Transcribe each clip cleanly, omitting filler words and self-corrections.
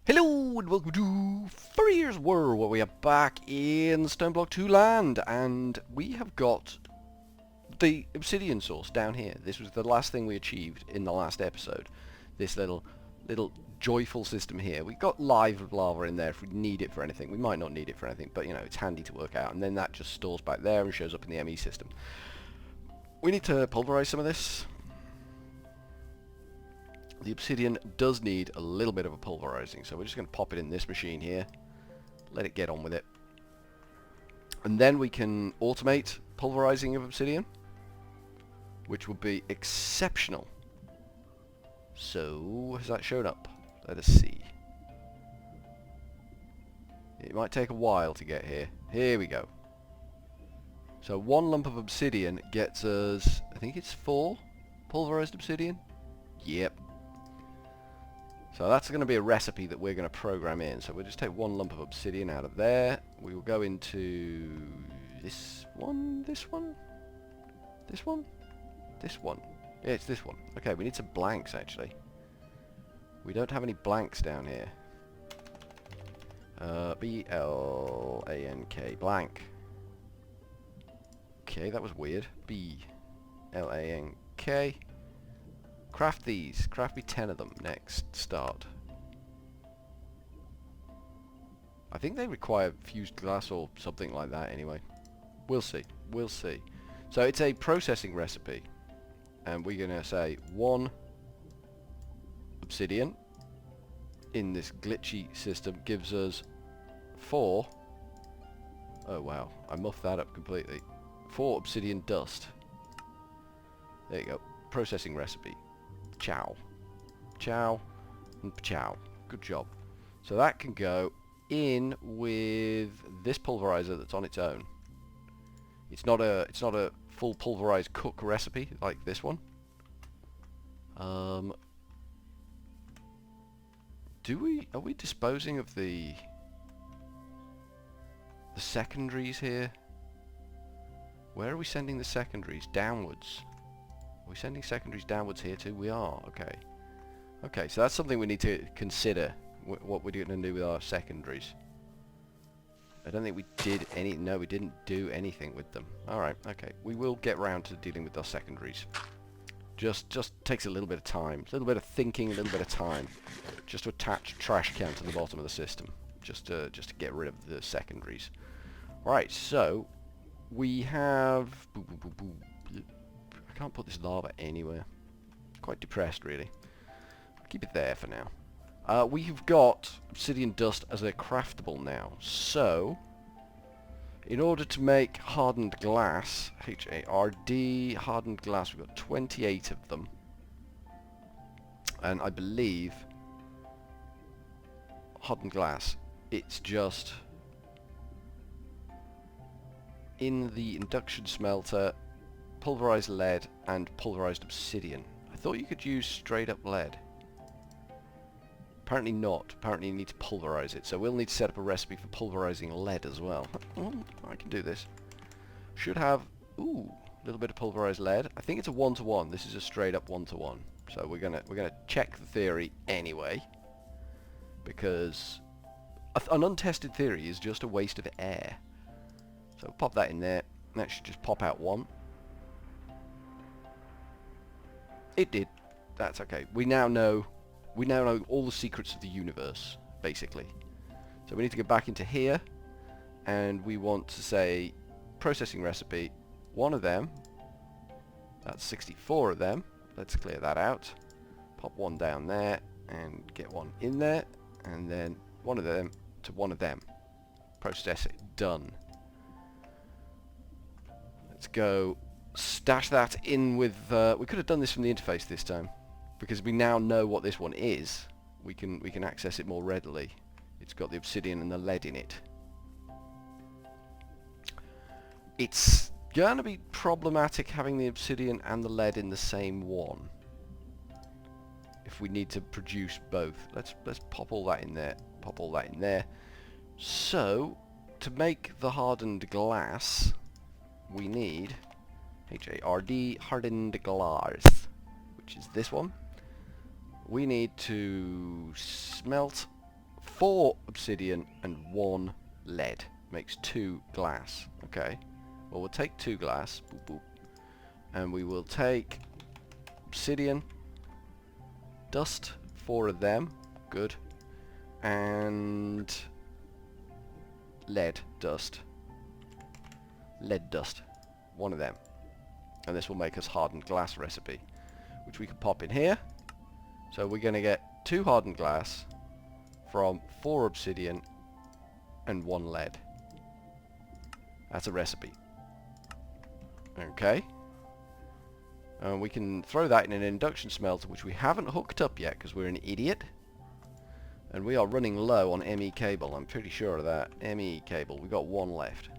Hello and welcome to Furryearsworld, where we are back in Stoneblock 2 land, and we have got the obsidian source down here. This was the last thing we achieved in the last episode. This little joyful system here. We've got live lava in there if we need it for anything. We might not need it for anything, but you know, it's handy to work out, and then that just stores back there and shows up in the ME system. We need to pulverize some of this. The obsidian does need a little bit of a pulverizing, so we're just going to pop it in this machine here, let it get on with it, and then we can automate pulverizing of obsidian, which would be exceptional. So, has that shown up? Let us see. It might take a while to get here. Here we go. So one lump of obsidian gets us, I think it's 4 pulverized obsidian? Yep. So that's going to be a recipe that we're going to program in. So we'll just take one lump of obsidian out of there. We will go into this one, this one, this one, this one. Yeah, it's this one. Okay, we need some blanks actually. We don't have any blanks down here. B-L-A-N-K, blank. Okay, that was weird. B-L-A-N-K. Craft these. Craft me 10 of them. Next. Start. I think they require fused glass or something like that anyway. We'll see. We'll see. So it's a processing recipe. And we're going to say 1 obsidian in this glitchy system gives us 4. Oh wow. I muffed that up completely. 4 obsidian dust. There you go. Processing recipe. Chow. Chow. And chow. Good job. So that can go in with this pulverizer that's on its own. It's not a full pulverized cook recipe like this one. Are we disposing of the secondaries here? Where are we sending the secondaries? Downwards. Are we sending secondaries downwards here too? We are. Okay. Okay, so that's something we need to consider. What we're going to do with our secondaries. I don't think we did any... No, we didn't do anything with them. Alright, okay. We will get round to dealing with our secondaries. Just takes a little bit of time. A little bit of thinking, a little bit of time. Just to attach a trash can to the bottom of the system. Just to get rid of the secondaries. Right, so... We have... I can't put this lava anywhere. Quite depressed, really. I'll keep it there for now. We've got obsidian dust as a craftable now. So, in order to make hardened glass, H-A-R-D, hardened glass, we've got 28 of them. And I believe hardened glass, it's just in the induction smelter, pulverized lead and pulverized obsidian. I thought you could use straight up lead. Apparently not. Apparently you need to pulverize it. So we'll need to set up a recipe for pulverizing lead as well. I can do this. Should have, ooh, a little bit of pulverized lead. I think it's a 1-to-1. This is a straight up 1-to-1. So we're gonna check the theory anyway, because an untested theory is just a waste of air. So pop that in there. That should just pop out 1. It did. That's okay. We now know all the secrets of the universe, basically. So we need to go back into here, and we want to say processing recipe. 1 of them. That's 64 of them. Let's clear that out. Pop 1 down there, and get 1 in there, and then 1 of them to 1 of them. Process it. Done. Let's go stash that in with... we could have done this from the interface this time, because we now know what this one is. We can access it more readily. It's got the obsidian and the lead in it. It's gonna be problematic having the obsidian and the lead in the same one, if we need to produce both. Let's pop all that in there. Pop all that in there. So to make the hardened glass, we need H-A-R-D, hardened glass, which is this one. We need to smelt 4 obsidian and 1 lead. Makes 2 glass. Okay. Well, we'll take 2 glass. Boop, boop. And we will take obsidian. Dust. 4 of them. Good. And lead dust. Lead dust. 1 of them. And this will make us hardened glass recipe, which we can pop in here. So we're going to get 2 hardened glass from 4 obsidian and 1 lead. That's a recipe. Okay. And we can throw that in an induction smelter, which we haven't hooked up yet because we're an idiot. And we are running low on ME cable. I'm pretty sure of that. ME cable. We've got 1 left.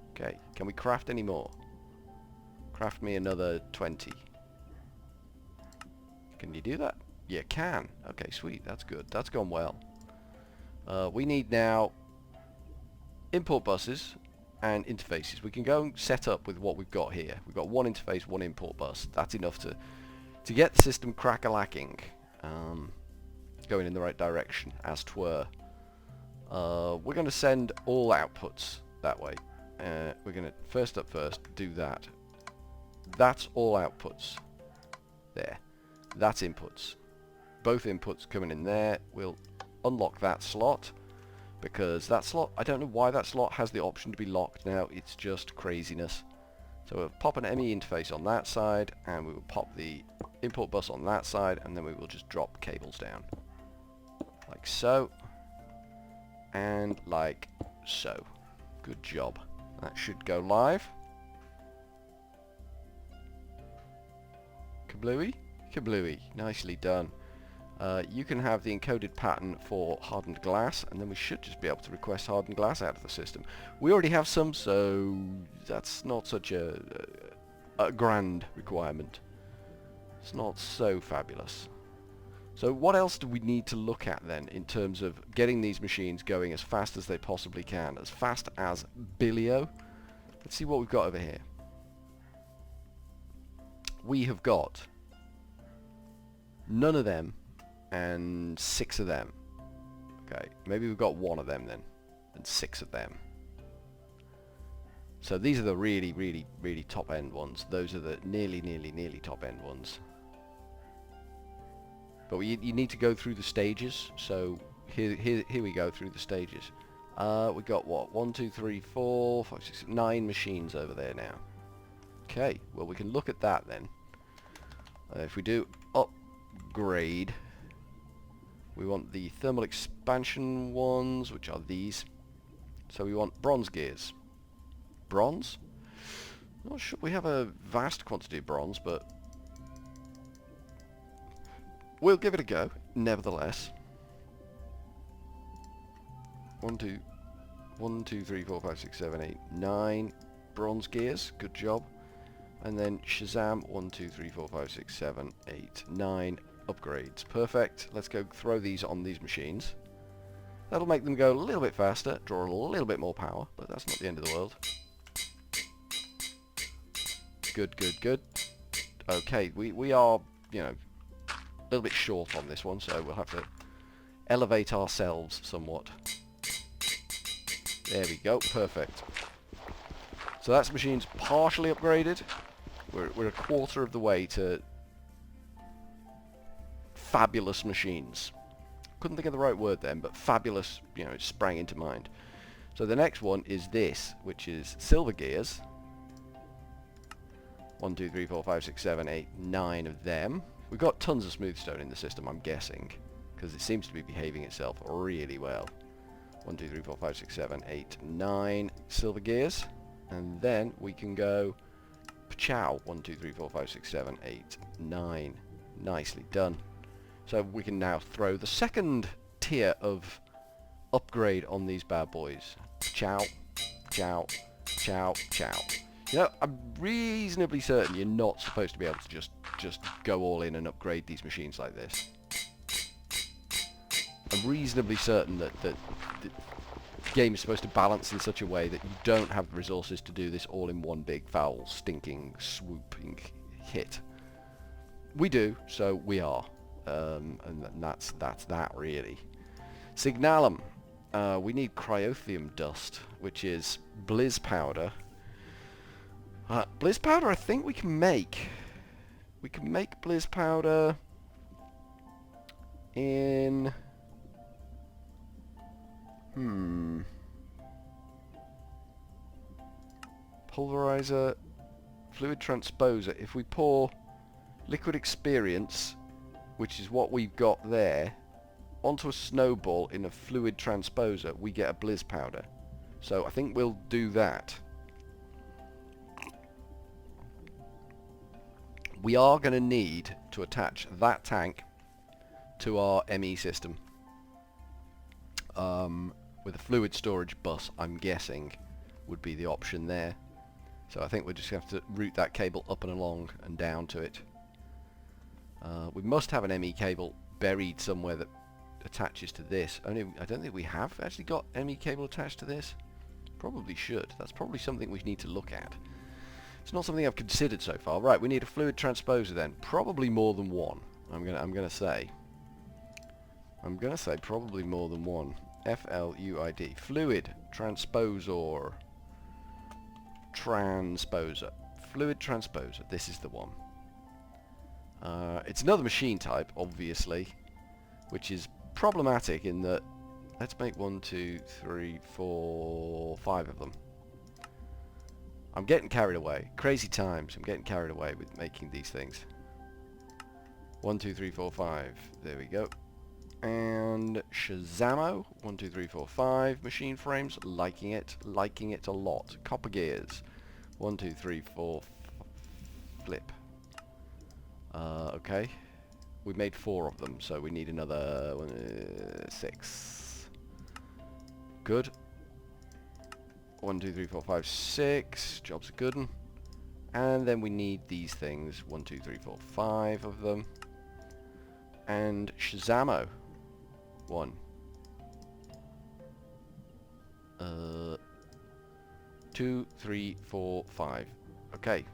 Okay. Can we craft any more? Craft me another 20. Can you do that? You can. Okay, sweet. That's good. That's gone well. We need now import buses and interfaces. We can go and set up with what we've got here. We've got 1 interface, 1 import bus. That's enough to get the system crack-a-lacking. Going in the right direction, as 'twere. We're going to send all outputs that way. We're going to, first do that. That's all outputs. There. That's inputs. Both inputs coming in there. We'll unlock that slot, because that slot, I don't know why that slot has the option to be locked now. It's just craziness. So we'll pop an ME interface on that side, and we will pop the import bus on that side, and then we will just drop cables down. Like so. And like so. Good job. That should go live. Kablooey? Kablooey. Nicely done. You can have the encoded pattern for hardened glass, and then we should just be able to request hardened glass out of the system. We already have some, so that's not such a grand requirement. It's not so fabulous. So what else do we need to look at then in terms of getting these machines going as fast as they possibly can? As fast as Billio? Let's see what we've got over here. We have got none of them and 6 of them. Okay, maybe we've got 1 of them then and 6 of them. So these are the really top end ones. Those are the nearly top end ones. But you need to go through the stages. So here we go through the stages. We've got what? 1, 2, 3, 4, 5, 6, 9 machines over there now. Okay, well we can look at that then. If we do upgrade, we want the thermal expansion ones, which are these. So we want bronze gears. Bronze? Not sure we have a vast quantity of bronze, but we'll give it a go, nevertheless. 1, 2, 3, 4, 5, 6, 7, 8, 9 bronze gears. Good job. And then Shazam, 1, 2, 3, 4, 5, 6, 7, 8, 9 upgrades. Perfect. Let's go throw these on these machines. That'll make them go a little bit faster, draw a little bit more power, but that's not the end of the world. Good, good, good. Okay, we are, you know, a little bit short on this one, so we'll have to elevate ourselves somewhat. There we go, perfect. So that's machines partially upgraded. We're a quarter of the way to fabulous machines. Couldn't think of the right word then, but fabulous, you know, it sprang into mind. So the next one is this, which is silver gears. 1, 2, 3, 4, 5, 6, 7, 8, 9 of them. We've got tons of smooth stone in the system, I'm guessing, because it seems to be behaving itself really well. 1, 2, 3, 4, 5, 6, 7, 8, 9 silver gears. And then we can go Pachow. 1, 2, 3, 4, 5, 6, 7, 8, 9. Nicely done. So we can now throw the second tier of upgrade on these bad boys. Chow, chow, chow, chow. You know, I'm reasonably certain you're not supposed to be able to just go all in and upgrade these machines like this. I'm reasonably certain that the game is supposed to balance in such a way that you don't have the resources to do this all in one big, foul, stinking, swooping hit. We do, so we are. And that's that, really. Signalum. We need cryothium dust, which is blizz powder. Blizz powder I think we can make. We can make blizz powder in... Pulverizer, fluid transposer. If we pour liquid experience, which is what we've got there, onto a snowball in a fluid transposer, we get a blizz powder. So I think we'll do that. We are going to need to attach that tank to our ME system. With a fluid storage bus, I'm guessing, would be the option there. So I think we'll just have to route that cable up and along and down to it. We must have an ME cable buried somewhere that attaches to this. I don't think we have actually got ME cable attached to this. Probably should. That's probably something we need to look at. It's not something I've considered so far. Right, we need a fluid transposer then. Probably more than one. I'm gonna say probably more than one. FLUID. Fluid transposer. Fluid transposer. This is the one. It's another machine type, obviously, which is problematic in that... Let's make 1, 2, 3, 4, 5 of them. I'm getting carried away. Crazy times. I'm getting carried away with making these things. 1, 2, 3, 4, 5. There we go. And Shazamo. 1, 2, 3, 4, 5. Machine frames. Liking it. Liking it a lot. Copper gears. 1, 2, 3, 4. Flip. Okay. We made 4 of them, so we need another 6. Good. 1, 2, 3, 4, 5, 6. Job's a good one. And then we need these things. 1, 2, 3, 4, 5 of them. And Shazamo. 1. 2, 3, 4, 5. Okay.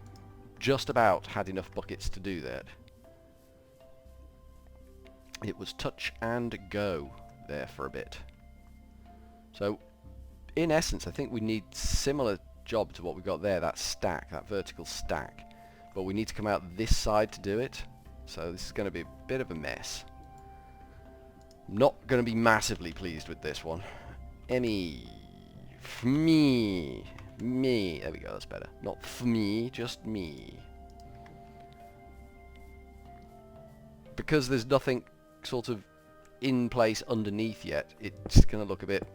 Just about had enough buckets to do that. It was touch and go there for a bit. So, in essence, I think we need similar job to what we got there, that stack, that vertical stack. But we need to come out this side to do it. So this is going to be a bit of a mess. Not going to be massively pleased with this one. Me. There we go, that's better. Not me, just me. Because there's nothing sort of in place underneath yet, it's going to look a bit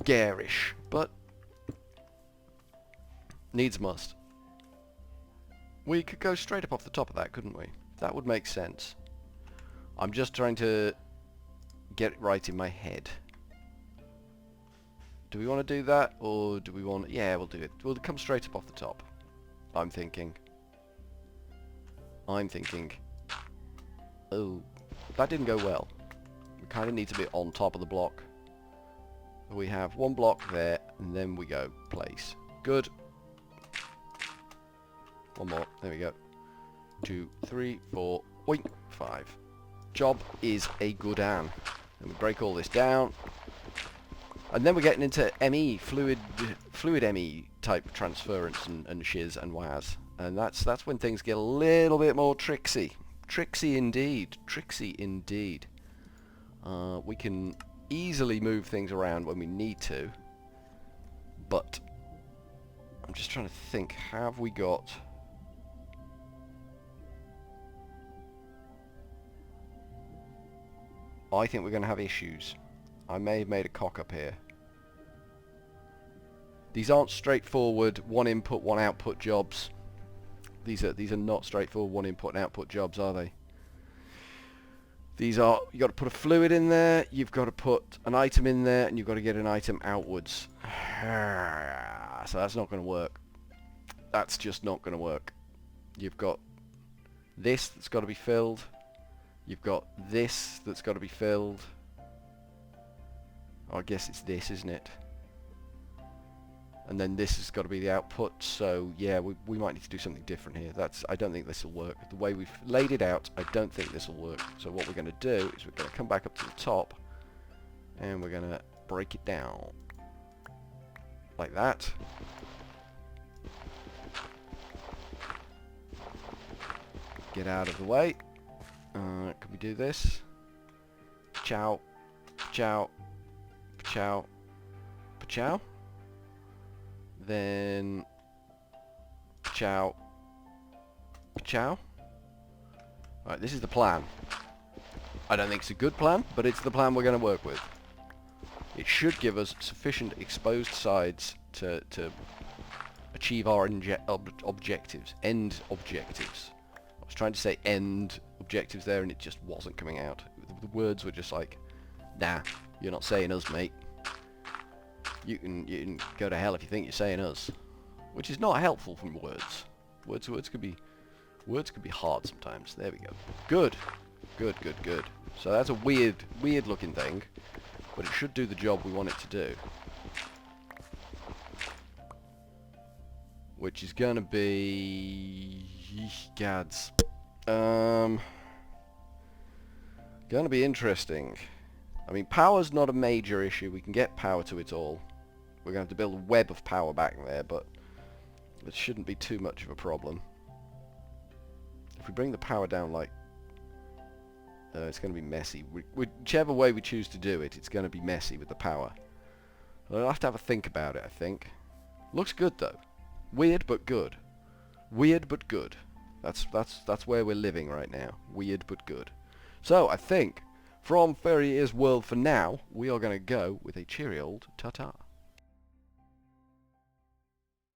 garish, but needs must. We could go straight up off the top of that, couldn't we? That would make sense. I'm just trying to get it right in my head. Do we want to do that, or do we want... Yeah, we'll do it. We'll come straight up off the top. I'm thinking. Oh, that didn't go well. We kind of need to be on top of the block. We have one block there, and then we go place. Good. One more. There we go. 2, 3, 4, 5. Job is a good an. And we break all this down. And then we're getting into ME, fluid ME type transference and shiz and waz. And that's when things get a little bit more tricksy. Tricksy indeed. We can easily move things around when we need to. But I'm just trying to think, have we got... I think we're going to have issues. I may have made a cock up here. These aren't straightforward one input, one output jobs. These are not straightforward one input and output jobs, are they? These are, you got to put a fluid in there, you've got to put an item in there, and you've got to get an item outwards. So that's not going to work. That's just not going to work. You've got this that's got to be filled. You've got this that's got to be filled. Oh, I guess it's this, isn't it? And then this has got to be the output, so yeah, we might need to do something different here. I don't think this will work. The way we've laid it out, I don't think this will work. So what we're going to do is we're going to come back up to the top, And we're gonna break it down. Like that. Get out of the way. Can we do this? Chow. Chow. Chow. Chow. Then... Chow. Chow. Alright, this is the plan. I don't think it's a good plan, but it's the plan we're going to work with. It should give us sufficient exposed sides to achieve our objectives. End objectives. I was trying to say end objectives there and it just wasn't coming out. The words were just like, nah, you're not saying us, mate. You can go to hell if you think you're saying us. Which is not helpful from words. Words could be hard sometimes. There we go. Good. Good, good, good. So that's a weird looking thing, but it should do the job we want it to do. Which is gonna be... Gads. Gonna be interesting. I mean, power's not a major issue. We can get power to it all. We're gonna have to build a web of power back there, but it shouldn't be too much of a problem. If we bring the power down like... it's going to be messy. Whichever way we choose to do it, it's going to be messy with the power. I'll have to have a think about it, I think. Looks good, though. Weird, but good. Weird, but good. That's where we're living right now. Weird, but good. So, I think, from Furryearsworld for now, we are going to go with a cheery old ta-ta.